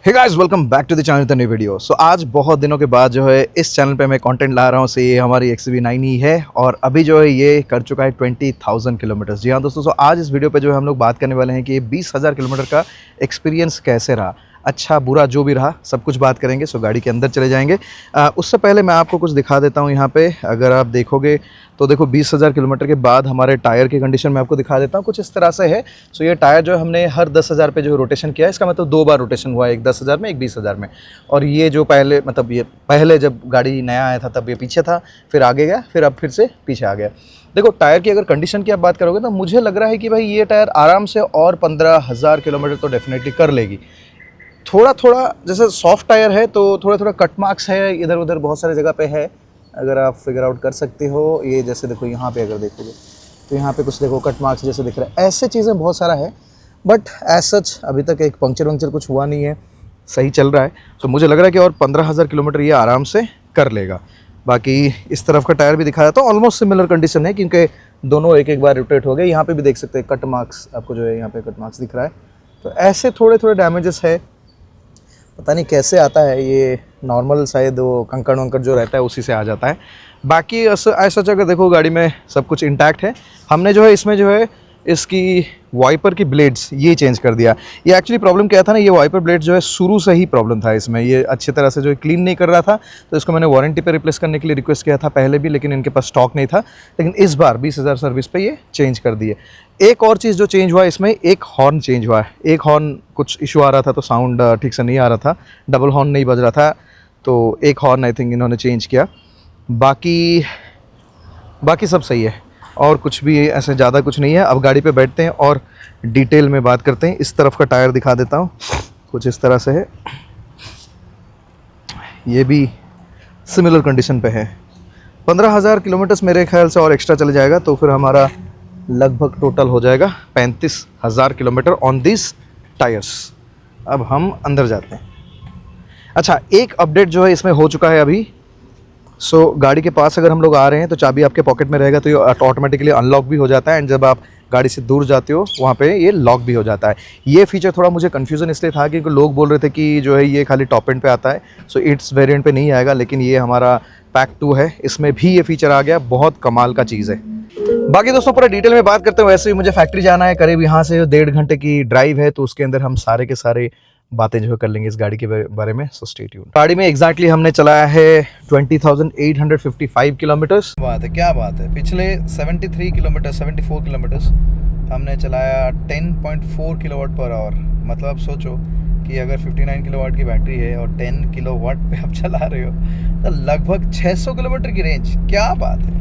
Hey guys, welcome back to the channel with new video. So आज बहुत दिनों के बाद जो है इस चैनल पे मैं कंटेंट ला रहा हूँ। ये हमारी XUV9 ही है और अभी जो है ये कर चुका है 20,000 किलोमीटर्स। जी हाँ दोस्तों, सो आज इस वीडियो पे जो है हम लोग बात करने वाले हैं कि ये 20,000 किलोमीटर का एक्सपीरियंस कैसे रहा, अच्छा बुरा जो भी रहा सब कुछ बात करेंगे। सो गाड़ी के अंदर चले जाएंगे। उससे पहले मैं आपको कुछ दिखा देता हूँ। यहाँ पे अगर आप देखोगे तो देखो 20,000 किलोमीटर के बाद हमारे टायर की कंडीशन मैं आपको दिखा देता हूँ। कुछ इस तरह से है। सो ये टायर जो हमने हर 10,000 पे जो रोटेशन किया है, इसका मतलब 2 बार रोटेशन हुआ है, एक 10,000 में, एक 20,000 में। और ये जो पहले मतलब ये पहले जब गाड़ी नया आया था तब ये पीछे था, फिर आगे गया, फिर अब फिर से पीछे आ गया। देखो टायर की अगर कंडीशन की आप बात करोगे तो मुझे लग रहा है कि भाई ये टायर आराम से और 15,000 किलोमीटर तो डेफिनेटली कर लेगी। थोड़ा थोड़ा जैसे सॉफ्ट टायर है तो थोड़ा थोड़ा कट मार्क्स है इधर उधर बहुत सारे जगह पे है, अगर आप फिगर आउट कर सकते हो। ये जैसे देखो यहाँ पे अगर देखोगे तो यहाँ पे कुछ देखो कट मार्क्स जैसे दिख रहा है, ऐसे चीज़ें बहुत सारा है। बट एज सच अभी तक एक पंक्चर वंक्चर कुछ हुआ नहीं है, सही चल रहा है। तो मुझे लग रहा है कि और 15,000 किलोमीटर ये आराम से कर लेगा। बाकी इस तरफ का टायर भी दिखाया था, ऑलमोस्ट सिमिलर कंडीशन है क्योंकि दोनों एक एक बार रोटेट हो गए। यहाँ पे भी देख सकते हैं कट मार्क्स, आपको जो है यहाँ पे कट मार्क्स दिख रहा है। तो ऐसे थोड़े थोड़े डैमेजेस है, पता नहीं कैसे आता है ये, नॉर्मल शायद वो कंकड़ वंकड़ जो रहता है उसी से आ जाता है। बाकी ऐसा अगर देखो गाड़ी में सब कुछ इंटैक्ट है। हमने जो है इसमें जो है इसकी वाइपर की ब्लेड्स ये चेंज कर दिया। ये एक्चुअली प्रॉब्लम क्या था ना, ये वाइपर ब्लेड जो है शुरू से ही प्रॉब्लम था इसमें, ये अच्छी तरह से जो है क्लीन नहीं कर रहा था। तो इसको मैंने वारंटी पे रिप्लेस करने के लिए रिक्वेस्ट किया था पहले भी, लेकिन इनके पास स्टॉक नहीं था। लेकिन इस बार 20,000 सर्विस पे ये चेंज कर दिए। एक और चीज़ जो चेंज हुआ इसमें, एक हॉर्न चेंज हुआ है। एक हॉर्न कुछ इशू आ रहा था तो साउंड ठीक से नहीं आ रहा था, डबल हॉर्न नहीं बज रहा था, तो एक हॉर्न आई थिंक इन्होंने चेंज किया। बाकी सब सही है और कुछ भी ऐसे ज़्यादा कुछ नहीं है। अब गाड़ी पे बैठते हैं और डिटेल में बात करते हैं। इस तरफ का टायर दिखा देता हूँ, कुछ इस तरह से है। ये भी सिमिलर कंडीशन पे है। 15,000 किलोमीटर्स मेरे ख्याल से और एक्स्ट्रा चले जाएगा तो फिर हमारा लगभग टोटल हो जाएगा 35,000 किलोमीटर ऑन दिस टायर्स। अब हम अंदर जाते हैं। अच्छा, एक अपडेट जो है इसमें हो चुका है अभी। गाड़ी के पास अगर हम लोग आ रहे हैं तो चाबी आपके पॉकेट में रहेगा तो ये ऑटोमेटिकली अनलॉक भी हो जाता है, एंड जब आप गाड़ी से दूर जाते हो वहाँ पे ये लॉक भी हो जाता है। ये फीचर थोड़ा मुझे कन्फ्यूज़न इसलिए था क्योंकि लोग बोल रहे थे कि जो है ये खाली टॉप एंड पे आता है, सो इट्स वेरिएंट पे नहीं आएगा। लेकिन ये हमारा पैक 2 है, इसमें भी ये फीचर आ गया। बहुत कमाल का चीज़ है। बाकी दोस्तों पूरा डिटेल में बात करते हैं। वैसे भी मुझे फैक्ट्री जाना है, करीब यहाँ से 1.5 घंटे की ड्राइव है, तो उसके अंदर हम सारे के सारे बातें जो है कर लेंगे इस गाड़ी के बारे में। So stay tuned. गाड़ी में एग्जैक्टली हमने चलाया है 20,855 किलोमीटर्स। बात है, क्या बात है। पिछले 74 किलोमीटर्स हमने चलाया 10.4 किलोवाट पर आवर। मतलब आप सोचो कि अगर 59 किलोवाट की बैटरी है और 10 किलोवाट पे आप चला रहे हो तो लगभग 600 किलोमीटर की रेंज, क्या बात है।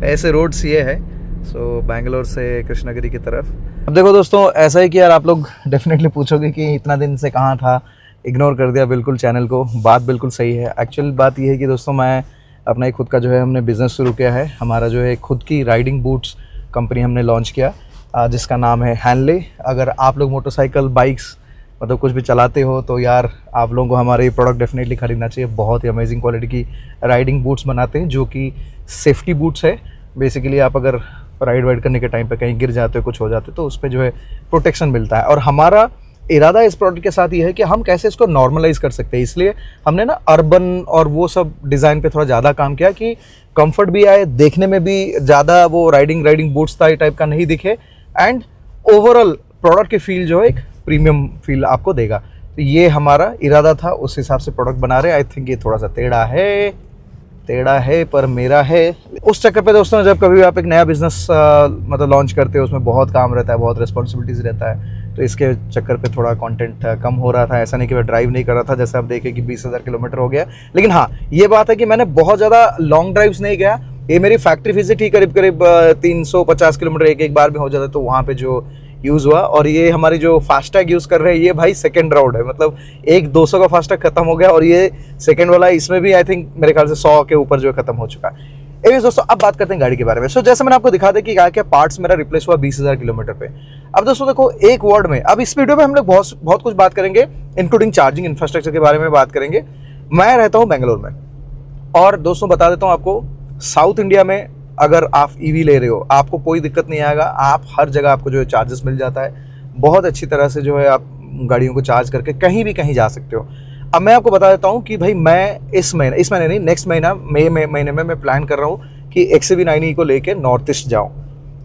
ऐसे रोड्स ये है। सो बैंगलोर से कृष्णगिरी की तरफ। अब देखो दोस्तों, ऐसा ही कि यार आप लोग डेफिनेटली पूछोगे कि इतना दिन से कहाँ था, इग्नोर कर दिया बिल्कुल चैनल को। बात बिल्कुल सही है। एक्चुअल बात ये है कि दोस्तों मैं अपना एक खुद का जो है हमने बिज़नेस शुरू किया है। हमारा जो है खुद की राइडिंग बूट्स कंपनी हमने लॉन्च किया, जिसका नाम है हैंडले। अगर आप लोग मोटरसाइकिल, बाइक्स मतलब कुछ भी चलाते हो तो यार आप लोगों को हमारे ये प्रोडक्ट डेफिनेटली खरीदना चाहिए। बहुत ही अमेजिंग क्वालिटी की राइडिंग बूट्स बनाते हैं जो कि सेफ्टी बूट्स है। बेसिकली आप अगर राइड वाइड करने के टाइम पे कहीं गिर जाते हो, कुछ हो जाते हो, तो उस पर जो है प्रोटेक्शन मिलता है। और हमारा इरादा इस प्रोडक्ट के साथ ये है कि हम कैसे इसको नॉर्मलाइज कर सकते हैं। इसलिए हमने ना अर्बन और वो सब डिज़ाइन पे थोड़ा ज़्यादा काम किया कि कंफर्ट भी आए, देखने में भी ज़्यादा वो राइडिंग बूट्स टाइप का नहीं दिखे, एंड ओवरऑल प्रोडक्ट की फील जो है एक प्रीमियम फील आपको देगा। तो ये हमारा इरादा था, उस हिसाब से प्रोडक्ट बना रहे हैं। आई थिंक ये थोड़ा सा टेढ़ा है पर मेरा है। उस चक्कर पे दोस्तों जब कभी आप एक नया बिजनेस मतलब लॉन्च करते हो, उसमें बहुत काम रहता है, बहुत रिस्पॉन्सिबिलिटीज़ रहता है। तो इसके चक्कर पे थोड़ा कंटेंट कम हो रहा था। ऐसा नहीं कि मैं ड्राइव नहीं कर रहा था, जैसे आप देखें कि 20,000 किलोमीटर हो गया। लेकिन हाँ, ये बात है कि मैंने बहुत ज़्यादा लॉन्ग ड्राइव्स नहीं गया। ये मेरी फैक्ट्री विजिट ही करीब 350 किलोमीटर एक बार में हो जाता है, तो वहाँ पर जो यूज़ हुआ। और ये हमारी जो फास्टैग यूज़ कर रहे हैं, ये भाई सेकंड राउंड है, मतलब एक 200 का फास्टैग खत्म हो गया और ये सेकंड वाला, इसमें भी आई थिंक मेरे ख्याल से 100 के ऊपर जो है खत्म हो चुका है। एनीवेज दोस्तों, अब बात करते हैं गाड़ी के बारे में। सो जैसे मैंने आपको दिखा दिया कि क्या क्या पार्ट्स मेरा रिप्लेस हुआ 20,000 किलोमीटर पे। अब दोस्तों देखो, एक वर्ड में, अब इस वीडियो में हम लोग बहुत कुछ बात करेंगे, इंक्लूडिंग चार्जिंग इंफ्रास्ट्रक्चर के बारे में बात करेंगे। मैं रहता हूँ बेंगलोर में, और दोस्तों बता देता हूँ आपको, साउथ इंडिया में अगर आप ईवी ले रहे हो आपको कोई दिक्कत नहीं आएगा। आप हर जगह आपको जो है चार्जेस मिल जाता है, बहुत अच्छी तरह से जो है आप गाड़ियों को चार्ज करके कहीं जा सकते हो। अब मैं आपको बता देता हूँ कि भाई मैं इस महीने नहीं, नेक्स्ट महीना महीने में मैं प्लान कर रहा हूँ कि XUV9E को लेके नॉर्थ ईस्ट जाऊँ।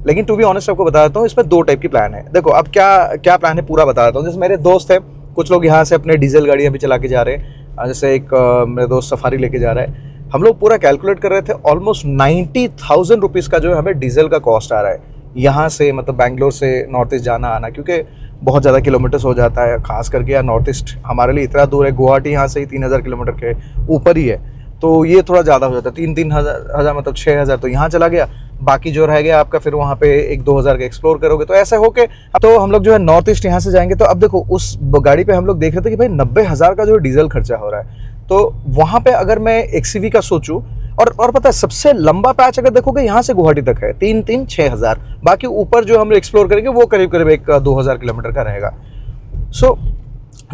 लेकिन टू बी ऑनेस्ट आपको बता देता हूँ, इसमें 2 टाइप की प्लान है। देखो अब क्या प्लान है पूरा बता देता हूँ। जैसे मेरे दोस्त है, कुछ लोग यहाँ से अपने डीजल गाड़ियाँ भी चला के जा रहे हैं। जैसे एक मेरे दोस्त सफारी लेके जा रहा है। हम लोग पूरा कैलकुलेट कर रहे थे, ऑलमोस्ट 90,000 रुपीज़ का जो है हमें डीजल का कॉस्ट आ रहा है यहाँ से, मतलब बैंगलोर से नॉर्थ ईस्ट जाना आना, क्योंकि बहुत ज़्यादा किलोमीटर्स हो जाता है। खास करके यार नॉर्थ ईस्ट हमारे लिए इतना दूर है, गुवाहाटी यहाँ से ही 3000 किलोमीटर के ऊपर ही है, तो ये थोड़ा ज़्यादा हो जाता है। 3,000 मतलब 6,000 तो यहाँ चला गया, बाकी जो रह गया आपका फिर वहाँ पे 1-2 हज़ार का एक्सप्लोर करोगे। तो ऐसे होके तो हम लोग जो है नॉर्थ ईस्ट यहाँ से जाएंगे। तो अब देखो उस गाड़ी पे हम लोग देख रहे थे कि भाई 90,000 का जो डीजल खर्चा हो रहा है। तो वहाँ पे अगर मैं XUV का सोचूं, और पता है सबसे लंबा पैच अगर देखोगे यहाँ से गुवाहाटी तक है 3-6 हज़ार, बाकी ऊपर जो हम लोग एक्सप्लोर करेंगे वो करीब 1-2 हज़ार किलोमीटर का रहेगा। सो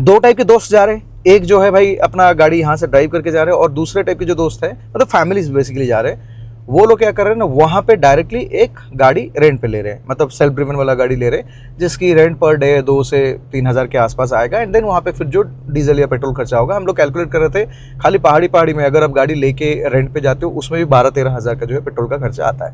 2 टाइप के दोस्त जा रहे हैं, एक जो है भाई अपना गाड़ी यहाँ से ड्राइव करके जा रहे हैं, और दूसरे टाइप के जो दोस्त हैं मतलब फैमिलीज बेसिकली जा रहे हैं, वो लोग क्या कर रहे हैं ना, वहाँ पे डायरेक्टली एक गाड़ी रेंट पे ले रहे हैं, मतलब सेल्फ ड्रिवन वाला गाड़ी ले रहे हैं, जिसकी रेंट पर डे 2 से 3 हज़ार के आसपास आएगा। एंड देन वहाँ पे फिर जो डीजल या पेट्रोल खर्चा होगा, हम लोग कैलकुलेट कर रहे थे खाली पहाड़ी में अगर आप गाड़ी लेके रेंट पे जाते हो उसमें भी 12-13 हज़ार का जो है पेट्रोल का खर्चा आता है।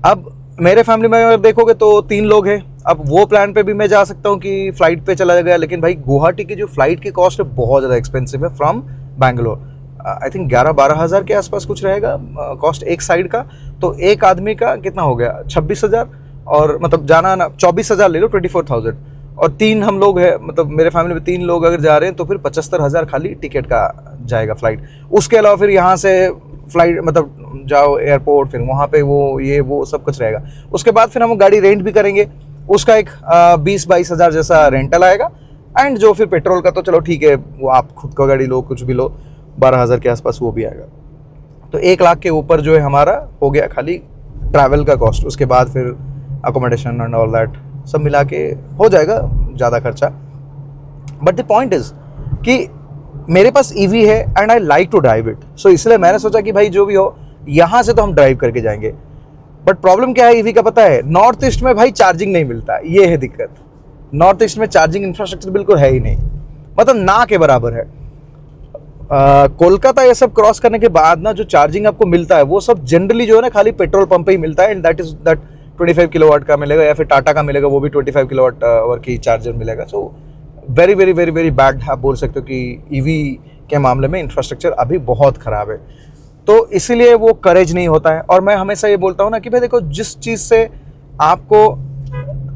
अब मेरे फैमिली में अगर देखोगे तो 3 लोग हैं। अब वो प्लान पे भी मैं जा सकता हूँ कि फ़्लाइट पे चला गया, लेकिन भाई गुवाहाटी की जो फ़्लाइट की कॉस्ट है बहुत ज़्यादा एक्सपेंसिव है फ्रॉम बैंगलोर। आई थिंक 11-12 हज़ार के आसपास कुछ रहेगा कॉस्ट एक साइड का। तो एक आदमी का कितना हो गया 26,000, और मतलब जाना ना 24,000 ले लो, 24,000, और 3 हम लोग हैं, मतलब मेरे फैमिली में 3 लोग अगर जा रहे हैं तो फिर 75,000 खाली टिकट का जाएगा फ्लाइट। उसके अलावा फिर यहाँ से फ्लाइट मतलब जाओ एयरपोर्ट, फिर वहाँ पे वो सब कुछ रहेगा। उसके बाद फिर हम गाड़ी रेंट भी करेंगे, उसका एक 20-22 हज़ार जैसा रेंटल आएगा। एंड जो फिर पेट्रोल का तो चलो ठीक है, वो आप खुद का गाड़ी लो कुछ भी लो, 12 हज़ार के आसपास वो भी आएगा। तो 1 लाख के ऊपर जो है हमारा हो गया खाली ट्रैवल का कॉस्ट। उसके बाद फिर अकोमोडेशन एंड ऑल दैट सब मिला के हो जाएगा ज़्यादा खर्चा। बट द पॉइंट इज़ कि मेरे पास EV है and I like to drive it. So इसलिए मैंने सोचा कि भाई जो भी हो यहाँ से तो हम ड्राइव करके जाएंगे। बट प्रॉब्लम क्या है EV का पता है, नॉर्थ ईस्ट में भाई चार्जिंग नहीं मिलता, ये है दिक्कत। नॉर्थ ईस्ट में चार्जिंग इंफ्रास्ट्रक्चर बिल्कुल है ही नहीं, मतलब ना के बराबर है। कोलकाता ये सब क्रॉस करने के बाद ना जो चार्जिंग आपको मिलता है वो सब जनरली जो है ना खाली पेट्रोल पंप पे ही मिलता है। एंड दैट 25 किलोवाट का मिलेगा, या फिर टाटा का मिलेगा वो भी 25 किलोवाट आवर की चार्जर मिलेगा। So very very very very bad आप बोल सकते हो कि EV के मामले में इंफ्रास्ट्रक्चर अभी बहुत ख़राब है। तो इसीलिए वो करेज नहीं होता है। और मैं हमेशा ये बोलता हूँ ना कि भाई देखो, जिस चीज़ से आपको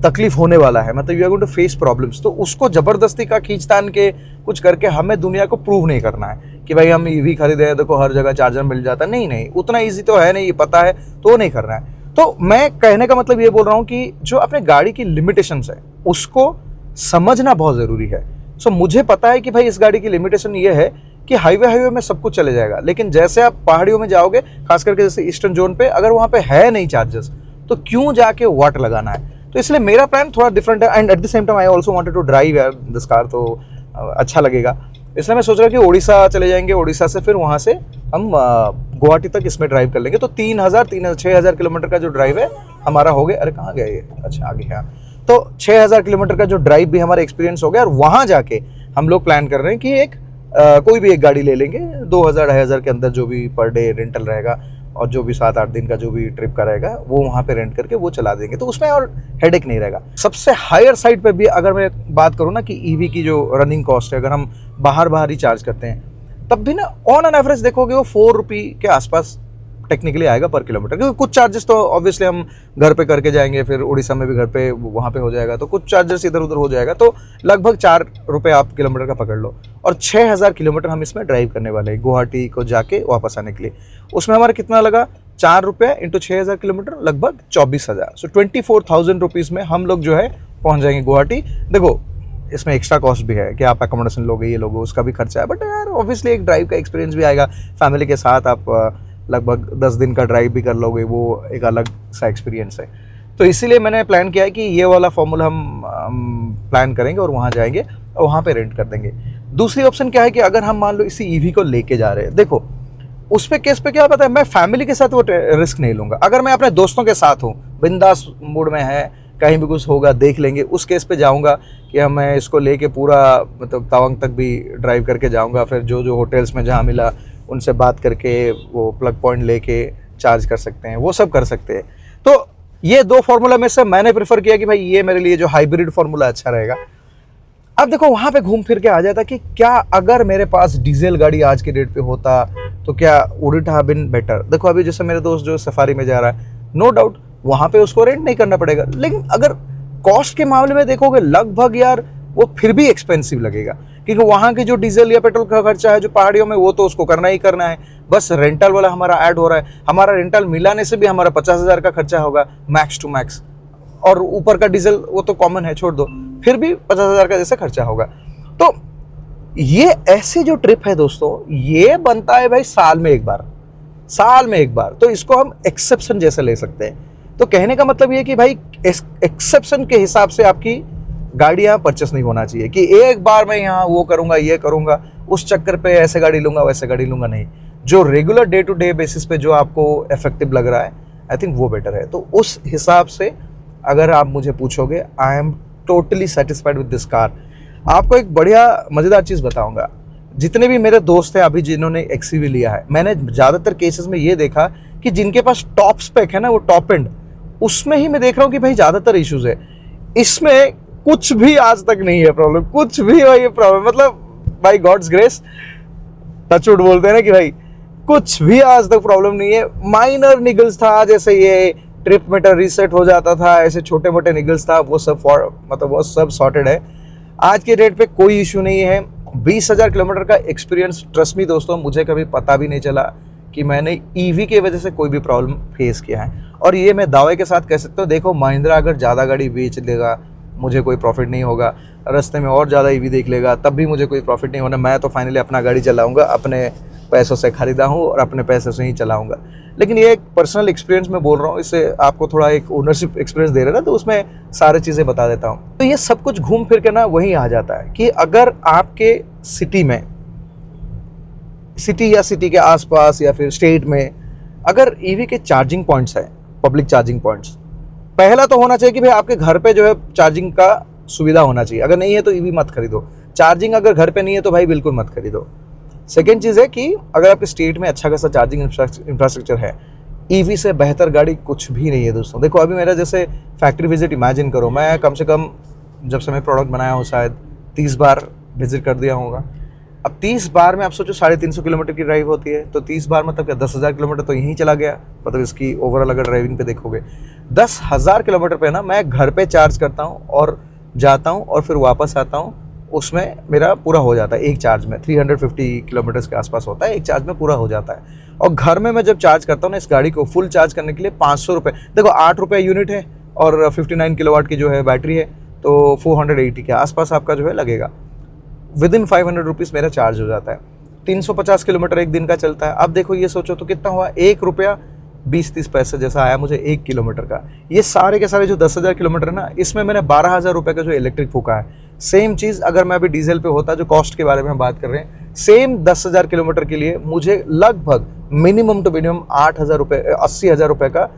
तकलीफ होने वाला है, मतलब you are going to face problems, तो उसको ज़बरदस्ती का खींचतान के कुछ करके हमें दुनिया को प्रूव नहीं करना है कि भाई हम EV खरीदे हैं, देखो हर जगह चार्जर मिल जाता है। नहीं, उतना ईजी तो है नहीं, ये पता है, तो नहीं करना है। तो मैं कहने का मतलब ये बोल रहा हूँ कि जो अपने गाड़ी की लिमिटेशंस है उसको समझना बहुत ज़रूरी है। सो मुझे पता है कि भाई इस गाड़ी की लिमिटेशन ये है कि हाईवे में सब कुछ चले जाएगा, लेकिन जैसे आप पहाड़ियों में जाओगे, खास करके जैसे ईस्टर्न जोन पे, अगर वहाँ पे है नहीं चार्जर्स तो क्यों जाके वाट लगाना है। तो इसलिए मेरा प्लान थोड़ा डिफरेंट है। And at the same time I also wanted to drive यार दिस कार, तो अच्छा लगेगा। इसलिए मैं सोच रहा कि उड़ीसा चले जाएंगे, उड़ीसा से फिर वहाँ से हम गुवाहाटी तक इसमें ड्राइव कर लेंगे। तो 6,000 किलोमीटर का जो ड्राइव है हमारा हो गया। अरे कहाँ गया ये, अच्छा आगे है। तो 6,000 किलोमीटर का जो ड्राइव भी हमारा एक्सपीरियंस हो गया। और वहाँ जाके हम लोग प्लान कर रहे हैं कि एक कोई भी एक गाड़ी ले लेंगे, 2,000-2,500 के अंदर जो भी पर डे रेंटल रहेगा, और जो भी 7-8 दिन का जो भी ट्रिप का रहेगा वो वहाँ पे रेंट करके वो चला देंगे। तो उसमें और हेडेक नहीं रहेगा। सबसे हायर साइड पे भी अगर मैं बात करूँ ना कि EV की जो रनिंग कॉस्ट है, अगर हम बाहर ही चार्ज करते हैं तब भी ना ऑन एन एवरेज देखोगे वो 4 रुपये के आसपास टेक्निकली आएगा पर किलोमीटर। क्योंकि कुछ चार्जेस तो ऑब्वियसली हम घर पे करके जाएंगे, फिर उड़ीसा में भी घर पे वहाँ पे हो जाएगा, तो कुछ चार्जेस इधर उधर हो जाएगा। तो लगभग 4 रुपये आप किलोमीटर का पकड़ लो। और 6,000 किलोमीटर हम इसमें ड्राइव करने वाले हैं गुवाहाटी को जाके वापस आने के लिए। उसमें हमारा कितना लगा, 4 रुपये इंटू 6,000 किलोमीटर, लगभग 24,000। सो 24,000 रुपीज़ में हम लोग जो है पहुँच जाएंगे गुवाहाटी। देखो इसमें एक्स्ट्रा कॉस्ट भी है कि आप अकोमोडेशन लोगे, ये लोगे, उसका भी खर्चा है। बट यार ऑब्वियसली एक ड्राइव का एक्सपीरियंस भी आएगा। फैमिली के साथ आप लगभग 10 दिन का ड्राइव भी कर लोगे, वो एक अलग सा एक्सपीरियंस है। तो इसीलिए मैंने प्लान किया है कि ये वाला फॉर्मूला हम प्लान करेंगे और वहाँ जाएंगे और वहाँ पे रेंट कर देंगे। दूसरी ऑप्शन क्या है कि अगर हम मान लो इसी EV को लेके जा रहे हैं, देखो उस पे केस पे क्या पता है, मैं फैमिली के साथ वो रिस्क नहीं लूँगा। अगर मैं अपने दोस्तों के साथ हूँ, बिंदास मूड में है, कहीं भी कुछ होगा देख लेंगे, उस केस पे जाऊँगा कि मैं इसको लेके पूरा मतलब तवांग तक भी ड्राइव करके जाऊँगा। फिर जो जो होटल्स में जहाँ मिला उनसे बात करके वो प्लग पॉइंट लेके चार्ज कर सकते हैं, वो सब कर सकते हैं। तो ये दो फार्मूला में से मैंने प्रेफर किया कि भाई ये मेरे लिए जो हाइब्रिड फार्मूला अच्छा रहेगा। अब देखो वहाँ पे घूम फिर के आ जाता कि क्या अगर मेरे पास डीजल गाड़ी आज के डेट पे होता तो क्या would it have been better. देखो अभी जैसे मेरे दोस्त जो सफारी में जा रहा है, नो डाउट वहाँ पे उसको रेंट नहीं करना पड़ेगा, लेकिन अगर कॉस्ट के मामले में देखोगे लगभग यार वो फिर भी एक्सपेंसिव लगेगा, क्योंकि वहाँ की जो डीजल या पेट्रोल का खर्चा है जो पहाड़ियों में, वो तो उसको करना ही करना है। बस रेंटल वाला हमारा ऐड हो रहा है, हमारा रेंटल मिलाने से भी हमारा 50,000 का खर्चा होगा मैक्स टू मैक्स, और ऊपर का डीजल वो तो कॉमन है छोड़ दो, फिर भी 50,000 का जैसे खर्चा होगा। तो ये ऐसी जो ट्रिप है दोस्तों, ये बनता है भाई साल में एक बार, साल में एक बार, तो इसको हम एक्सेप्शन जैसे ले सकते हैं। तो कहने का मतलब ये कि भाई एक्सेप्शन के हिसाब से आपकी गाड़ी यहाँ परचेस नहीं होना चाहिए कि एक बार मैं यहाँ वो करूँगा ये करूँगा, उस चक्कर पे ऐसे गाड़ी लूँगा वैसे गाड़ी लूँगा, नहीं। जो regular day to day basis पे जो आपको इफेक्टिव लग रहा है, आई थिंक वो बेटर है। तो उस हिसाब से अगर आप मुझे पूछोगे, I am totally satisfied with this car. आपको एक बढ़िया मज़ेदार चीज़ बताऊंगा, जितने भी मेरे दोस्त हैं अभी जिन्होंने XUV लिया है, मैंने ज़्यादातर केसेस में ये देखा कि जिनके पास टॉप स्पेक है ना, वो टॉप एंड, उसमें ही मैं देख रहा हूँ कि भाई ज़्यादातर इश्यूज है। इसमें कुछ भी आज तक नहीं है प्रॉब्लम, कुछ भी भाई प्रॉब्लम, मतलब भाई गॉड्स ग्रेस, टचवुड बोलते हैं ना कि भाई कुछ भी आज तक प्रॉब्लम नहीं है। माइनर निगल्स था, जैसे ये ट्रिप मीटर रीसेट हो जाता था, ऐसे छोटे मोटे निगल्स था, वो सब मतलब वो सब सॉर्टेड है। आज के डेट पे कोई इशू नहीं है। 20,000 किलोमीटर का एक्सपीरियंस, ट्रस्ट मी दोस्तों, मुझे कभी पता भी नहीं चला कि मैंने EV की वजह से कोई भी प्रॉब्लम फेस किया है। और ये मैं दावे के साथ कह सकता हूँ, देखो महिंद्रा अगर ज़्यादा गाड़ी बेच देगा मुझे कोई प्रॉफिट नहीं होगा, रास्ते में और ज़्यादा EV देख लेगा तब भी मुझे कोई प्रॉफिट नहीं होना। मैं तो फाइनली अपना गाड़ी चलाऊँगा, अपने पैसों से खरीदा हूँ और अपने पैसे से ही चलाऊँगा। लेकिन ये एक पर्सनल एक्सपीरियंस में बोल रहा हूँ, इससे आपको थोड़ा एक ओनरशिप एक्सपीरियंस दे रहे ना, तो उसमें सारी चीज़ें बता देता हूँ। तो ये सब कुछ घूम फिर के ना वहीं आ जाता है कि अगर आपके सिटी में, सिटी या सिटी के आसपास या फिर स्टेट में अगर EV के चार्जिंग पॉइंट्स हैं, पब्लिक चार्जिंग पॉइंट्स, पहला तो होना चाहिए कि भाई आपके घर पे जो है चार्जिंग का सुविधा होना चाहिए। अगर नहीं है तो EV मत खरीदो। चार्जिंग अगर घर पे नहीं है तो भाई बिल्कुल मत खरीदो। सेकेंड चीज़ है कि अगर आपके स्टेट में अच्छा खासा चार्जिंग इंफ्रास्ट्रक्चर है, EV से बेहतर गाड़ी कुछ भी नहीं है दोस्तों। देखो अभी मेरा जैसे फैक्ट्री विजिट इमेजिन करो, मैं कम से कम जब से मैं प्रोडक्ट बनाया हूँ शायद 30 बार विजिट कर दिया होगा। अब 30 बार में आप सोचो 350 किलोमीटर की ड्राइव होती है, तो 30 बार मतलब क्या 10,000 किलोमीटर तो यहीं चला गया। मतलब इसकी ओवरऑल अगर ड्राइविंग पे देखोगे 10,000 किलोमीटर पे ना मैं घर पे चार्ज करता हूँ और जाता हूँ और फिर वापस आता हूँ, उसमें मेरा पूरा हो जाता है एक चार्ज में। 350 किलोमीटर्स के आसपास होता है, एक चार्ज में पूरा हो जाता है। और घर में मैं जब चार्ज करता हूँ ना इस गाड़ी को फुल चार्ज करने के लिए 500 रुपये, देखो 8 रुपये यूनिट है और 59 किलोवाट की जो है बैटरी है, तो 480 के आसपास आपका जो है लगेगा। विद इन 500 रुपीज़ मेरा चार्ज हो जाता है। 350 किलोमीटर एक दिन का चलता है। अब देखो ये सोचो तो कितना हुआ, 1 रुपया 20-30 पैसे जैसा आया मुझे 1 किलोमीटर का। ये सारे के सारे जो 10,000 किलोमीटर है ना, इसमें मैंने 12,000 रुपये का जो इलेक्ट्रिक फूका है। सेम चीज़ अगर मैं अभी डीजल पे होता, जो कॉस्ट के बारे में हम बात कर रहे हैं, सेम 10,000 किलोमीटर के लिए मुझे लगभग मिनिमम टू मिनिमम 8,000 रुपये 80,000 रुपये का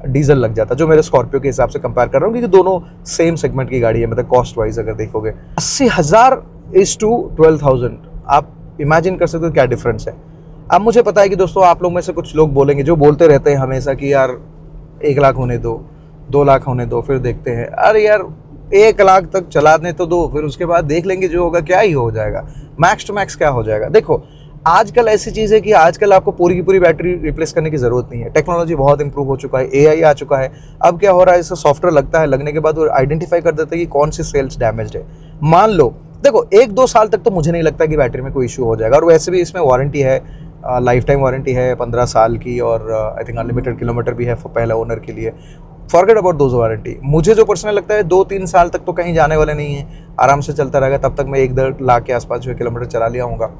डीजल लग जाता, जो मेरे स्कॉर्पियो के हिसाब से कंपेयर कर रहा हूँ, क्योंकि दोनों सेम सेगमेंट की गाड़ी है। मतलब कॉस्ट वाइज अगर देखोगे 80,000 इज टू 12,000, आप इमेजिन कर सकते हो क्या डिफरेंस है। अब मुझे पता है कि दोस्तों आप लोग में से कुछ लोग बोलेंगे, जो बोलते रहते हैं हमेशा कि यार 1 लाख होने दो, 2 लाख होने दो, फिर देखते हैं। अरे यार 1 लाख तक चलाने तो दो, फिर उसके बाद देख लेंगे जो होगा, क्या ही हो जाएगा, मैक्स टू मैक्स क्या हो जाएगा। देखो आजकल ऐसी चीज़ है कि आजकल आपको पूरी की पूरी बैटरी रिप्लेस करने की ज़रूरत नहीं है। टेक्नोलॉजी बहुत इंप्रूव हो चुका है, AI आ चुका है। अब क्या हो रहा है, इससे सॉफ्टवेयर लगता है, लगने के बाद वो आइडेंटिफाई कर देता है कि कौन सी सेल्स डैमेज्ड है। मान लो देखो 1-2 साल तक तो मुझे नहीं लगता कि बैटरी में कोई इशू हो जाएगा, और वैसे भी इसमें वारंटी है, लाइफ टाइम वारंटी है 15 साल की, और आई थिंक अनलिमिटेड किलोमीटर भी है पहला ओनर के लिए। Forget about those warranty. मुझे जो पर्सनल लगता है 2-3 साल तक तो कहीं जाने वाले नहीं है, आराम से चलता रहेगा। तब तक मैं 1-1.5 लाख के आसपास जो है किलोमीटर चला लिया हूँगा।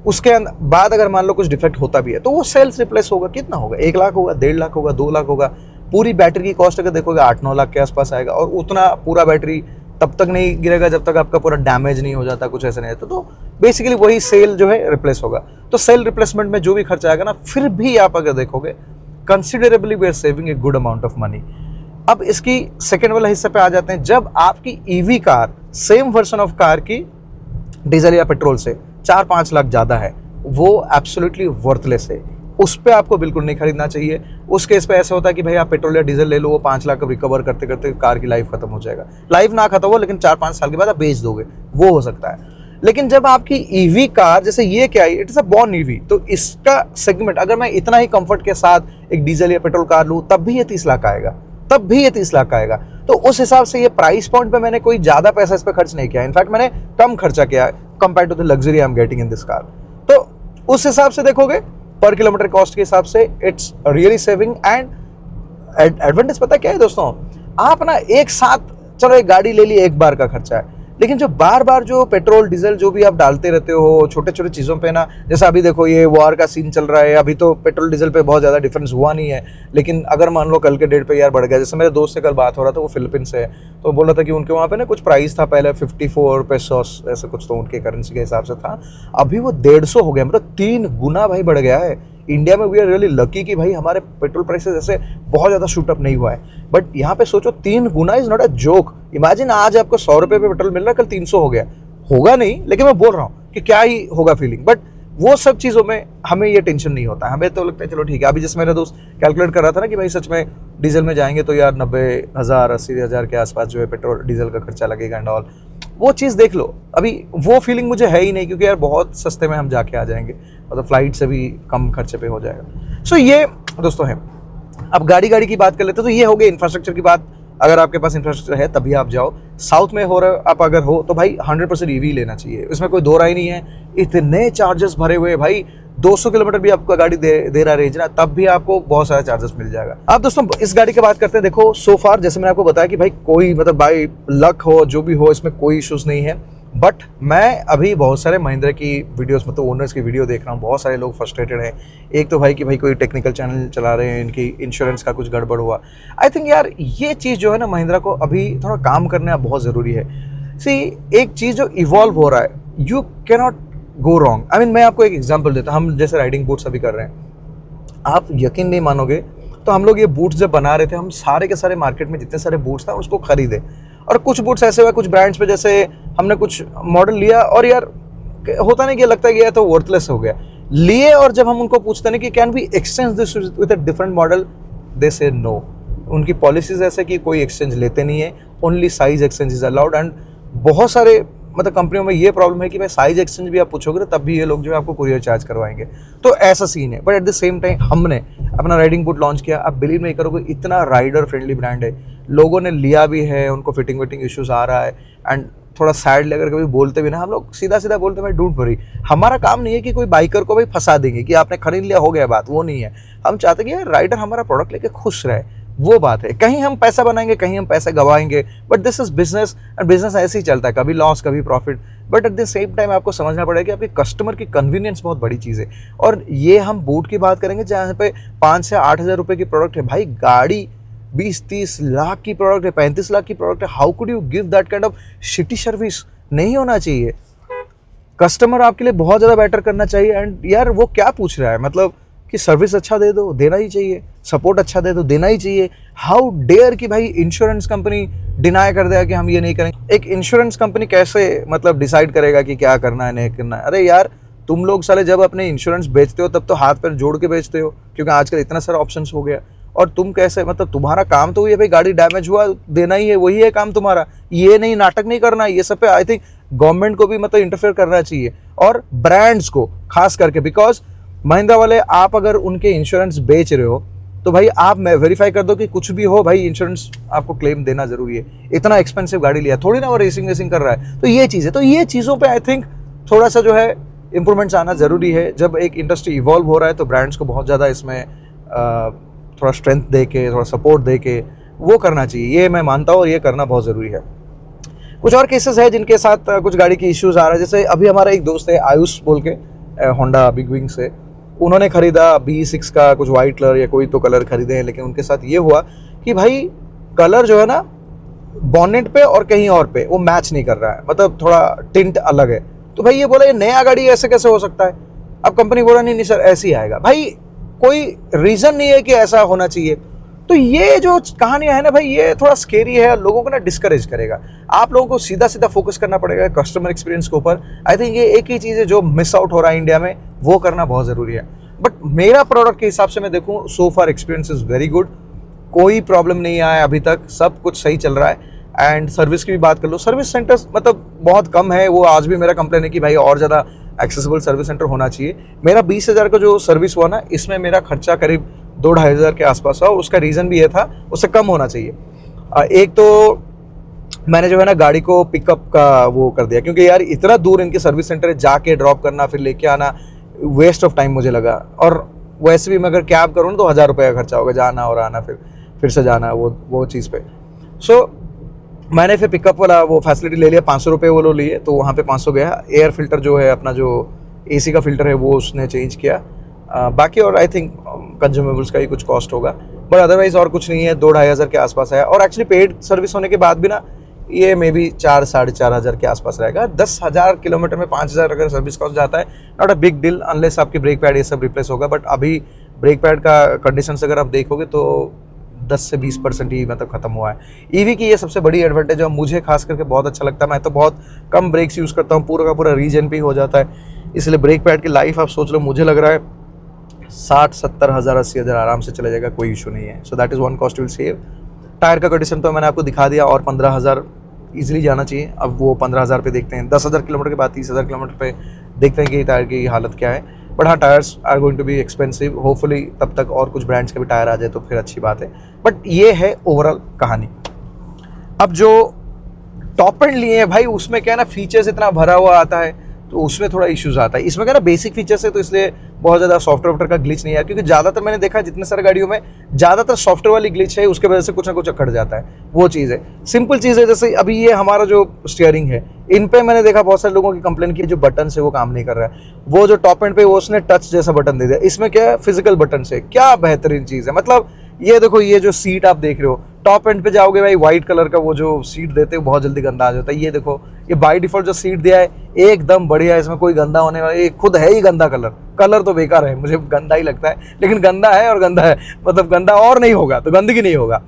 उसके बाद अगर मान लो कुछ डिफेक्ट होता भी है तो वो सेल्स रिप्लेस होगा, कितना होगा, 1 लाख होगा, 1.5 लाख होगा, 2 लाख होगा। पूरी बैटरी की कॉस्ट अगर देखोगे 8-9 लाख के आसपास आएगा, और उतना पूरा बैटरी तब तक नहीं गिरेगा जब तक आपका पूरा डैमेज नहीं हो जाता, कुछ ऐसा नहीं रहता। तो बेसिकली वही सेल जो है रिप्लेस होगा। तो सेल रिप्लेसमेंट में जो भी खर्चा आएगा ना, फिर भी आप अगर देखोगे considerably we are saving a good amount of money. अब इसकी सेकेंड वाला हिस्से पे आ जाते हैं। जब आपकी EV car same version of car की डीजल या पेट्रोल से 4-5 लाख ज़्यादा है, वो एब्सोल्युटली वर्थलेस है, उस पर आपको बिल्कुल नहीं खरीदना चाहिए। उस केस पे ऐसा होता है कि भाई आप पेट्रोल या डीजल ले लो, वो 5 लाख का रिकवर करते करते कार की लाइफ खत्म हो जाएगा। लाइफ ना खत्म हो, लेकिन 4-5 साल के बाद आप बेच दोगे, वो हो सकता है। लेकिन जब आपकी ईवी कार, जैसे ये क्या है, it is a born EV, तो इसका सेगमेंट अगर मैं इतना ही कंफर्ट के साथ एक डीजल या पेट्रोल कार लूँ, तब भी ये 30 लाख आएगा, तब भी ये 30 लाख आएगा। तो उस हिसाब से ये प्राइस पॉइंट पे मैंने कोई ज़्यादा पैसा इस पर खर्च नहीं किया, इनफैक्ट मैंने कम खर्चा किया compare to the luxury I am getting in this car. तो उस हिसाब से देखोगे, पर किलोमीटर कॉस्ट के हिसाब से it's really saving. And advantage पता क्या है दोस्तों, आप ना एक साथ, चलो एक गाड़ी ले ली, एक बार का खर्चा है, लेकिन जो बार बार जो पेट्रोल डीजल जो भी आप डालते रहते हो छोटे छोटे चीज़ों पे ना, जैसा अभी देखो ये वॉर का सीन चल रहा है, अभी तो पेट्रोल डीजल पे बहुत ज़्यादा डिफरेंस हुआ नहीं है, लेकिन अगर मान लो कल के डेट पे यार बढ़ गया। जैसे मेरे दोस्त से कल बात हो रहा था, वो फिलीपीन से है, तो बोल रहा था कि उनके वहाँ पे ना कुछ प्राइस था पहले 54 पेसोस ऐसा कुछ, तो उनके करेंसी के हिसाब से था, अभी वो 150 हो गया, मतलब 3 गुना भाई बढ़ गया है। इंडिया में वी आर रियली लकी कि भाई हमारे पेट्रोल प्राइसेस ऐसे बहुत ज़्यादा शूट अप नहीं हुआ है, बट यहाँ पे सोचो 3 गुना is not a joke. Imagine आज आपको 100 रुपये पे पेट्रोल मिल रहा है, कल 300 हो गया, होगा नहीं, लेकिन मैं बोल रहा हूँ कि क्या ही होगा फीलिंग। बट वो सब चीज़ों में हमें ये टेंशन नहीं होता है, हमें तो लगता है चलो ठीक है। अभी जैसे मेरा दोस्त कैलकुलेट कर रहा था ना कि भाई सच में डीजल में जाएंगे तो यार 90,000 80,000 के आसपास जो है पेट्रोल डीजल का खर्चा लगेगा एंड ऑल, वो चीज़ देख लो। अभी वो फीलिंग मुझे है ही नहीं, क्योंकि यार बहुत सस्ते में हम जाके आ जाएंगे, मतलब फ्लाइट से भी कम खर्चे पे हो जाएगा। सो ये दोस्तों है। अब गाड़ी की बात कर लेते हैं, तो ये हो गई इंफ्रास्ट्रक्चर की बात। अगर आपके पास इंफ्रास्ट्रक्चर है तभी आप जाओ। साउथ में हो रहे आप अगर हो तो भाई 100% ईवी लेना चाहिए, इसमें कोई दो राय नहीं है। इतने चार्जेस भरे हुए भाई, 200 किलोमीटर भी आपको गाड़ी दे रहा रेंज ना, तब भी आपको बहुत सारे चार्जेस मिल जाएगा। अब दोस्तों इस गाड़ी की बात करते हैं। देखो सो फार जैसे मैंने आपको बताया कि भाई कोई मतलब भाई लक हो जो भी हो, इसमें कोई इश्यूज नहीं है। बट मैं अभी बहुत सारे महिंद्रा की वीडियोस, मतलब ओनर्स की वीडियो देख रहा हूँ, बहुत सारे लोग फ्रस्ट्रेटेड हैं। एक तो भाई कि भाई कोई टेक्निकल चैनल चला रहे हैं, इनकी इंश्योरेंस का कुछ गड़बड़ हुआ। आई थिंक यार ये चीज़ जो है ना, महिंद्रा को अभी थोड़ा काम करना बहुत ज़रूरी है। सी एक चीज़ जो इवॉल्व हो रहा है, you can not go wrong. I mean मैं आपको एक एग्जाम्पल देता हूँ। हम जैसे राइडिंग बूट्स अभी कर रहे हैं, आप यकीन नहीं मानोगे, तो हम लोग ये बूट्स जब बना रहे थे, हम सारे के सारे मार्केट में जितने सारे बूट्स था उसको खरीदे। और कुछ बूट्स ऐसे हुए कुछ ब्रांड्स पे, जैसे हमने कुछ मॉडल लिया और यार होता नहीं कि लगता है कि यार तो वर्थलेस हो गया लिए, और जब हम उनको पूछते हैं कि can we exchange this with a different model, they say no. उनकी पॉलिसीज ऐसे कि कोई एक्सचेंज लेते नहीं है, only size exchange is allowed. And बहुत सारे मतलब कंपनियों में ये प्रॉब्लम है कि भाई साइज एक्सचेंज भी आप पूछोगे तब भी ये लोग जो है आपको कुरियर चार्ज करवाएंगे, तो ऐसा सीन है। But at the same time हमने अपना राइडिंग बूट लॉन्च किया। आप बिलीव नहीं करोगे, इतना राइडर फ्रेंडली ब्रांड है, लोगों ने लिया भी है, उनको फिटिंग विटिंग इश्यूज आ रहा है। एंड थोड़ा सैड अगर कभी बोलते भी ना, हम लोग सीधा सीधा बोलते हैं, डोंट वरी। हमारा काम नहीं है कि कोई बाइकर को भाई फंसा देंगे कि आपने खरीद लिया हो गया बात, वो नहीं है। हम चाहते हैं कि राइडर हमारा प्रोडक्ट लेके खुश रहे, वो बात है। कहीं हम पैसा बनाएंगे, कहीं हम पैसा गवाएंगे, but this is business, and business ऐसे ही चलता है, कभी लॉस कभी profit. But at the same time आपको समझना पड़ेगा कि आपके कस्टमर की कन्वीनियंस बहुत बड़ी चीज़ है। और ये हम बूट की बात करेंगे जहाँ पे 5 से 8 हज़ार रुपये की प्रोडक्ट है, भाई गाड़ी 20-30 लाख की प्रोडक्ट है, 35 लाख की प्रोडक्ट है। How could you give that kind of shitty service? नहीं होना चाहिए। कस्टमर आपके लिए बहुत ज़्यादा बेटर करना चाहिए। एंड यार वो क्या पूछ रहा है, मतलब कि सर्विस अच्छा दे दो, देना ही चाहिए, सपोर्ट अच्छा दे दो, देना ही चाहिए। हाउ डेयर कि भाई इंश्योरेंस कंपनी डिनाई कर देगा कि हम ये नहीं करेंगे। एक इंश्योरेंस कंपनी कैसे मतलब डिसाइड करेगा कि क्या करना है नहीं करना है? अरे यार तुम लोग साले जब अपने इंश्योरेंस बेचते हो तब तो हाथ पैर जोड़ के बेचते हो, क्योंकि आजकल इतना सारा ऑप्शंस हो गया। और तुम कैसे, मतलब तुम्हारा काम तो ये भाई गाड़ी डैमेज हुआ देना ही है, वही है काम तुम्हारा। ये नहीं, नाटक नहीं करना है। ये सब पे आई थिंक गवर्नमेंट को भी मतलब इंटरफेयर करना चाहिए, और ब्रांड्स को खास करके। बिकॉज महिंद्रा वाले, आप अगर उनके इंश्योरेंस बेच रहे हो तो भाई आप वेरीफाई कर दो कि कुछ भी हो भाई इंश्योरेंस आपको क्लेम देना जरूरी है। इतना एक्सपेंसिव गाड़ी लिया थोड़ी ना वो रेसिंग वेसिंग कर रहा है। तो ये चीज़ है, तो ये चीज़ों पे आई थिंक थोड़ा सा जो है इंप्रूवमेंट्स आना ज़रूरी है। जब एक इंडस्ट्री इवॉल्व हो रहा है तो ब्रांड्स को बहुत ज़्यादा इसमें थोड़ा स्ट्रेंथ दे के, थोड़ा सपोर्ट दे के वो करना चाहिए, ये मैं मानता हूँ, और ये करना बहुत ज़रूरी है। कुछ और केसेस है जिनके साथ कुछ गाड़ी की इश्यूज़ आ रहा है। जैसे अभी हमारा एक दोस्त है आयुष बोल के, होंडा बिग विंग से, उन्होंने ख़रीदा B6 का कुछ वाइट कलर या कोई तो कलर खरीदे हैं, लेकिन उनके साथ ये हुआ कि भाई कलर जो है ना बॉनेट पे और कहीं और पे वो मैच नहीं कर रहा है, मतलब थोड़ा टिंट अलग है। तो भाई ये बोला ये नया गाड़ी ऐसे कैसे हो सकता है? अब कंपनी बोला नहीं नहीं सर ऐसे ही आएगा। भाई कोई रीज़न नहीं है कि ऐसा होना चाहिए। तो ये जो कहानियां है ना भाई, ये थोड़ा स्केरी है, लोगों को ना डिस्करेज करेगा। आप लोगों को सीधा सीधा फोकस करना पड़ेगा कस्टमर एक्सपीरियंस के ऊपर। आई थिंक ये एक ही चीज़ है जो मिस आउट हो रहा है इंडिया में, वो करना बहुत ज़रूरी है। बट मेरा प्रोडक्ट के हिसाब से मैं देखूँ, सो फार एक्सपीरियंस इज़ वेरी गुड, कोई प्रॉब्लम नहीं आया अभी तक, सब कुछ सही चल रहा है। एंड सर्विस की भी बात कर लो, सर्विस सेंटर्स मतलब बहुत कम है, वो आज भी मेरा कंप्लेन है कि भाई और ज़्यादा एक्सेसिबल सर्विस सेंटर होना चाहिए। मेरा 20,000 का जो सर्विस हुआ ना, इसमें मेरा खर्चा करीब 2-2.5 हज़ार के आसपास हुआ। उसका रीज़न भी ये था, उससे कम होना चाहिए। एक तो मैंने जो है ना गाड़ी को पिकअप का वो कर दिया, क्योंकि यार इतना दूर इनके सर्विस सेंटर जाके ड्रॉप करना फिर लेके आना, वेस्ट ऑफ टाइम मुझे लगा। और वैसे भी मैं अगर कैब करूँ तो 1,000 रुपये का खर्चा होगा, जाना और आना, फिर से जाना वो चीज़ पे। सो मैंने फिर पिकअप वाला वो फैसिलिटी ले लिया, 500 रुपये वो लो लिए, तो वहाँ पे 500 गया। एयर फिल्टर जो है अपना, जो एसी का फिल्टर है वो उसने चेंज किया। बाकी और आई थिंक कंज्यूमेबल्स का ही कुछ कॉस्ट होगा, बट अदरवाइज और कुछ नहीं है। 2-2.5 हज़ार के आसपास है। और एक्चुअली पेड सर्विस होने के बाद भी ना ये मे बी 4-4.5 हज़ार के आसपास रहेगा। 10,000 किलोमीटर में 5,000 अगर सर्विस कॉस्ट जाता है, not a big deal, unless आपकी ब्रेक पैड ये सब रिप्लेस होगा। बट अभी ब्रेक पैड का कंडीशन से अगर आप देखोगे तो 10 से 20% ही मतलब ख़त्म हुआ है। ईवी की ये सबसे बड़ी एडवांटेज है, मुझे खास करके बहुत अच्छा लगता है। मैं तो बहुत कम ब्रेक्स यूज़ करता हूँ, पूरा का पूरा रीजन पे ही हो जाता है। इसलिए ब्रेक पैड की लाइफ आप सोच लो, मुझे लग रहा है 60-70 हज़ार 80 हज़ार आराम से चला जाएगा, कोई इशू नहीं है। So that is one cost will save. Tyre का कंडीशन तो मैंने आपको दिखा दिया, और 15,000 ईजिली जाना चाहिए। अब वो 15,000 पे देखते हैं, 10,000 किलोमीटर के बाद 30,000 किलोमीटर पे देखते हैं कि टायर की हालत क्या है। बट हाँ, tyres are going to be expensive, hopefully तब तक और कुछ ब्रांड्स के भी टायर आ जाए तो फिर अच्छी बात है। बट ये है ओवरऑल कहानी। अब जो टॉप एंड लिए हैं भाई, उसमें क्या है ना, फीचर्स इतना भरा हुआ आता है तो उसमें थोड़ा इश्यूज आता है। इसमें क्या ना बेसिक फीचर्स है, तो इसलिए बहुत ज़्यादा सॉफ्टवेयर का ग्लिच नहीं है, क्योंकि ज़्यादातर मैंने देखा है जितने सारे गाड़ियों में ज़्यादातर सॉफ्टवेयर वाली ग्लिच है, उसके वजह से कुछ ना कुछ अकड़ जाता है। वो चीज़ है, सिंपल चीज़ है। जैसे अभी ये हमारा जो स्टीयरिंग है, इन पे मैंने देखा बहुत सारे लोगों की कंप्लेन की, जो बटन से वो काम नहीं कर रहा है। वो जो टॉप एंड पे वो उसने टच जैसा बटन दे दिया, इसमें क्या है फिजिकल बटन से, क्या बेहतरीन चीज़ है। मतलब ये देखो, ये जो सीट आप देख रहे हो, टॉप एंड पे जाओगे भाई, व्हाइट कलर का वो जो सीट देते हैं बहुत जल्दी गंदा आ जाता है। ये देखो, ये बाय डिफॉल्ट जो सीट दिया है एकदम बढ़िया है, इसमें कोई गंदा होने वाला, ये खुद है ही गंदा कलर तो बेकार है, मुझे गंदा ही लगता है, लेकिन गंदा है और गंदा है, मतलब गंदा और नहीं होगा तो गंदगी नहीं होगा।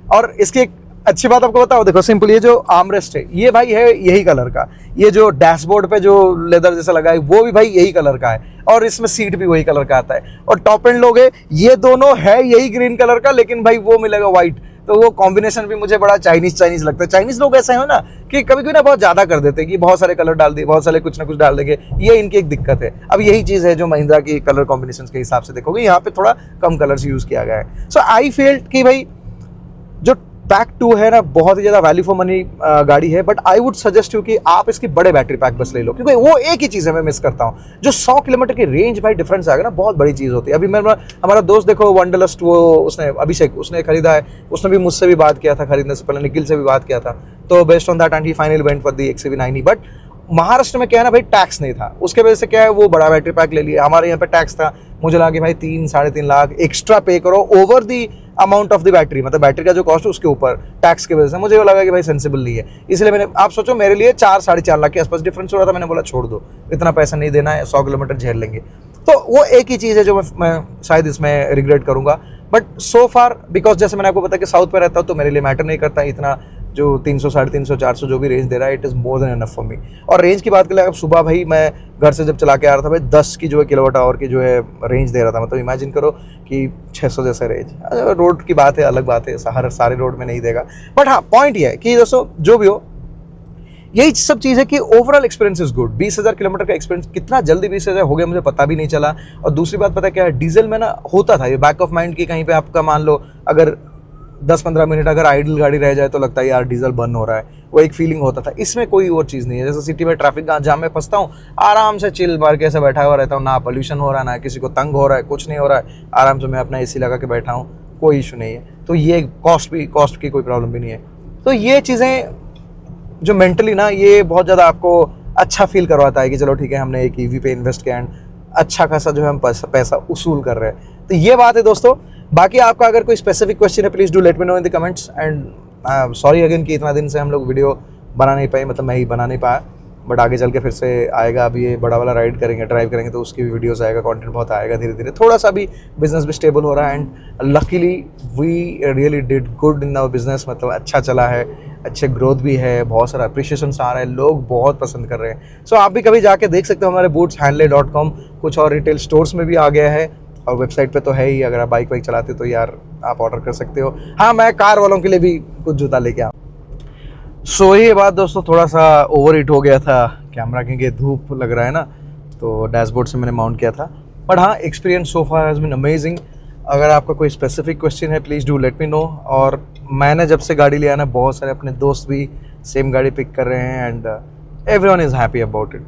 और इसकी एक अच्छी बात आपको बताओ, देखो सिंपल, ये जो आर्मरेस्ट है ये भाई है यही कलर का, ये जो डैशबोर्ड पे जो लेदर जैसा लगा है वो भी भाई यही कलर का है, और इसमें सीट भी वही कलर का आता है। और टॉप एंड लोग है, ये दोनों है यही ग्रीन कलर का, लेकिन भाई वो मिलेगा व्हाइट। तो वो कॉम्बिनेशन भी मुझे बड़ा चाइनीज लगता है। चाइनीज लोग ऐसे हो ना कि कभी कभी ना बहुत ज़्यादा कर देते हैं कि बहुत सारे कलर डाल दिए, बहुत सारे कुछ ना कुछ डाल देंगे, ये इनकी एक दिक्कत है। अब यही चीज़ है जो महिंद्रा की कलर कॉम्बिनेशन के हिसाब से देखोगे, यहाँ पे थोड़ा कम कलर्स यूज़ किया गया है। सो आई फील्ड कि भाई जो पैक 2 है ना, बहुत ही ज़्यादा वैल्यू फॉर मनी गाड़ी है। But I would suggest you कि आप इसकी बड़े बैटरी पैक बस ले लो, क्योंकि वो एक ही चीज़ है मैं मिस करता हूँ, जो 100 किलोमीटर की रेंज भाई डिफरेंस आएगा ना, बहुत बड़ी चीज़ होती है। अभी हमारा दोस्त देखो वंडरलस्ट, वो उसने अभिषेक उसने खरीदा है, उसने भी मुझसे भी बात किया था खरीदने से पहले, निखिल से भी बात किया था, तो based on that and he finally went for the XUV9E। But Maharashtra में क्या है ना भाई, टैक्स नहीं था, उसके वजह से क्या है वो बड़ा बैटरी पैक ले लिया। हमारे यहाँ पे टैक्स था, मुझे लगा कि भाई 3-3.5 लाख एक्स्ट्रा पे करो over the amount of the battery, मतलब बैटरी का जो कॉस्ट है उसके ऊपर टैक्स की वजह से मुझे वो लगा कि भाई सेंसिबल नहीं है। इसलिए मैंने, आप सोचो मेरे लिए 4-4.5 लाख के आसपास डिफरेंस हो रहा था। मैंने बोला छोड़ दो, इतना पैसा नहीं देना है, 100 किलोमीटर झेल लेंगे। तो वो एक ही चीज़ है जो मैं शायद इसमें रिग्रेट करूँगा। बट सो फार, बिकॉज जैसे मैंने आपको बताया कि साउथ पे रहता हूँ, तो मेरे लिए मैटर नहीं करता इतना, जो 300, 350, 400 जो भी रेंज दे रहा है, it is more than enough for me. और रेंज की बात करें, अब सुबह भाई मैं घर से जब चला के आ रहा था भाई, 10 की जो है किलोवाट आवर की जो है रेंज दे रहा था। मतलब इमेजिन करो कि 600 जैसा रेंज। रोड की बात है, अलग बात है, सारे रोड में नहीं देगा। बट हाँ, पॉइंट ये है कि दोस्तों जो भी हो, यही सब चीज़ है कि overall experience is good. 20,000 kilometre का एक्सपीरियंस कितना जल्दी 20,000 हो गया मुझे पता भी नहीं चला। और दूसरी बात पता क्या है, डीजल में ना होता था ये बैक ऑफ माइंड की, कहीं पे आपका मान लो अगर 10-15 मिनट अगर आइडल गाड़ी रह जाए तो लगता है यार डीजल बर्न हो रहा है, वो एक फीलिंग होता था। इसमें कोई और चीज़ नहीं है। जैसे सिटी में ट्रैफिक जाम में फंसता हूँ, आराम से चिल मार के ऐसे बैठा हुआ रहता हूँ, ना पोल्यूशन हो रहा है, ना किसी को तंग हो रहा है, कुछ नहीं हो रहा है, आराम से मैं अपना AC लगा के बैठा हूँ, कोई इशू नहीं है। तो ये कॉस्ट की कोई प्रॉब्लम भी नहीं है। तो ये चीज़ें जो मेंटली ना, ये बहुत ज़्यादा आपको अच्छा फील करवाता है कि चलो ठीक है, हमने एक EV पे इन्वेस्ट किया एंड अच्छा खासा जो है हम पैसा उसूल कर रहे हैं। तो ये बात है दोस्तों। बाकी आपका अगर कोई स्पेसिफिक क्वेश्चन है, please do let me no in the comments. And sorry again कि इतना दिन से हम लोग वीडियो बना नहीं पाए, मतलब मैं ही बना नहीं पाया। बट आगे चल के फिर से आएगा। अभी ये बड़ा वाला राइड करेंगे, ड्राइव करेंगे, तो उसकी भी वीडियोस आएगा, कंटेंट बहुत आएगा धीरे धीरे। थोड़ा सा भी बिजनेस भी स्टेबल हो रहा है, and luckily we really did good in our business. मतलब अच्छा चला है, अच्छे ग्रोथ भी है, बहुत सारा अप्रिशिएशन आ रहा है, लोग बहुत पसंद कर रहे हैं। सो आप भी कभी जाके देख सकते हो हमारे bootshanley.com, कुछ और रिटेल स्टोर्स में भी आ गया है, और वेबसाइट पे तो है ही। अगर आप बाइक वाइक चलाते हो तो यार आप ऑर्डर कर सकते हो। हाँ, मैं कार वालों के लिए भी कुछ जूता लेके आऊँ। सो ये बात दोस्तों, थोड़ा सा ओवर हीट हो गया था कैमरा, क्योंकि धूप लग रहा है ना, तो डैशबोर्ड से मैंने माउंट किया था। बट हाँ, experience so far has been amazing. अगर आपका कोई स्पेसिफिक क्वेश्चन है, please do let me know. और मैंने जब से गाड़ी लिया ना, बहुत सारे अपने दोस्त भी सेम गाड़ी पिक कर रहे हैं, and everyone is happy about it.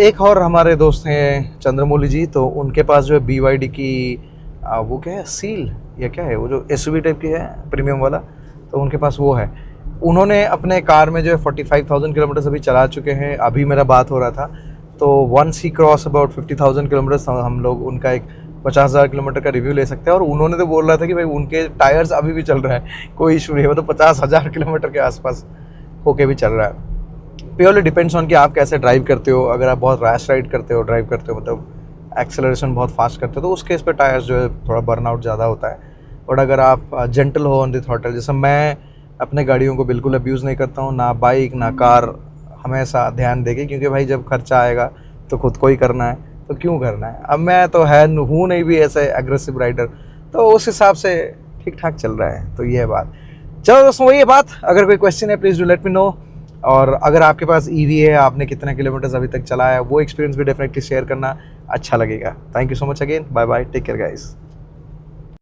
एक और हमारे दोस्त हैं चंद्रमौली जी, तो उनके पास जो है BYD की वो क्या है, सील या क्या है, वो जो SUV टाइप की है प्रीमियम वाला, तो उनके पास वो है। उन्होंने अपने कार में जो है 45,000 किलोमीटर्स अभी चला चुके हैं। अभी मेरा बात हो रहा था, तो वंस ही क्रॉस अबाउट 50,000 किलोमीटर्स हम लोग उनका एक 50,000 किलोमीटर का रिव्यू ले सकते हैं। और उन्होंने तो बोल रहा था कि भाई उनके टायर्स अभी भी चल रहा है, कोई इशू नहीं है, वो तो 50,000 किलोमीटर के आसपास होके भी चल रहा है। प्योरली डिपेंड्स ऑन कि आप कैसे ड्राइव करते हो। अगर आप बहुत रैश राइड करते हो, ड्राइव करते हो, मतलब एक्सेलरेशन बहुत फास्ट करते हो, तो उस केस पे टायर्स जो है थोड़ा बर्नआउट ज़्यादा होता है। बट अगर आप जेंटल हो ऑन द थ्रॉटल, जैसे मैं अपने गाड़ियों को बिल्कुल अब्यूज़ नहीं करता हूँ, ना बाइक ना कार, हमेशा ध्यान देके, क्योंकि भाई जब खर्चा आएगा तो खुद को ही करना है, तो क्यों करना है। अब मैं तो हूँ नहीं भी ऐसे एग्रेसिव राइडर, तो उस हिसाब से ठीक ठाक चल रहा है। तो ये है बात। चलो दोस्तों, वही है बात। अगर कोई क्वेश्चन है, please do let me know. और अगर आपके पास EV है, आपने कितने किलोमीटर्स अभी तक चलाया है, वो एक्सपीरियंस भी डेफिनेटली शेयर करना अच्छा लगेगा। Thank you so much again, bye bye, take care guys.